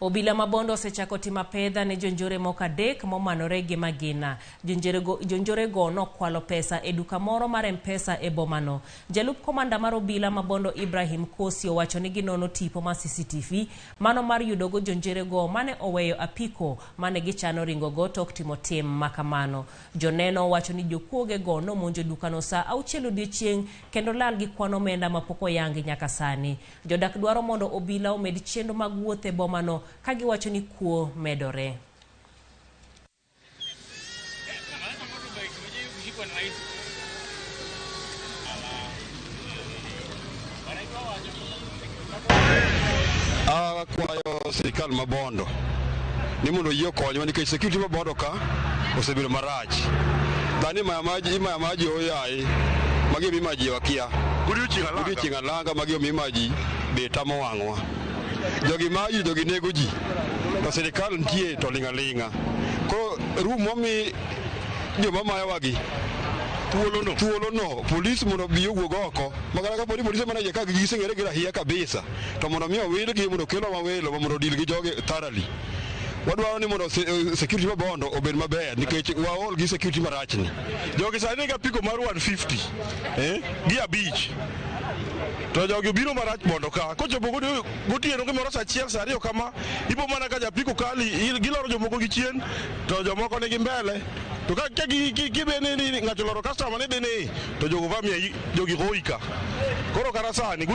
Obila ma Bondo osechako timo apedha ne jonjore moko adek momanore gi magina. Jonjore go nokwalo pesa e duka moro mar M-Pesa e bomano. Jalup komanda mar Obila ma Bondo Ibrahim Kosi owacho ni ginono tipo ma CCTV mano mar yudogo jonjore go mane oweyo apiko mane gichano ringo go tok timo tim makamano. Joneno wacho ni jokuoge go nomonjo dukano sa 6 odiechieng' kendo lal gi kwano omenda mapok oyangi nyaka sani. Jodak dwaro mondo Obila omed chenro mag wuoth e bomano kagi wacho ni kuo medore. Kwayo sirikal ma Bondo ni mondo yie konyo nikech security ma Bondo ka osebedo marach. Dani maji oyai magi mimaji wakia. Gudi chingalanga magi mimaji beta mowangwa. Jogi nego ji. To sirikal nitie to lingalinga. Ko rumo mi joma mayawagi thuolo no police mondo biyo wuog oko magana ka police mana je ka gisengere gira hiya kabisa to mondo mi owil gi mondo kelo mawelo mondo dil gi joge thoroughly. Wadwaro ni mondo security ma Bondo obed maber nikech waol gi security marachni. Jogi sani ga piko mar 150 gi abich. To jogi biro marach Bondo ka kochopo gotieno gimoro sa achiel sa ariyo kama ipo mana ka japiko kali giloro jomoko gi chien to jomoko nigi mbele to ka gibene ni ng'ato loro customer ne bene to jogo vamia jogi hoika koro kara sani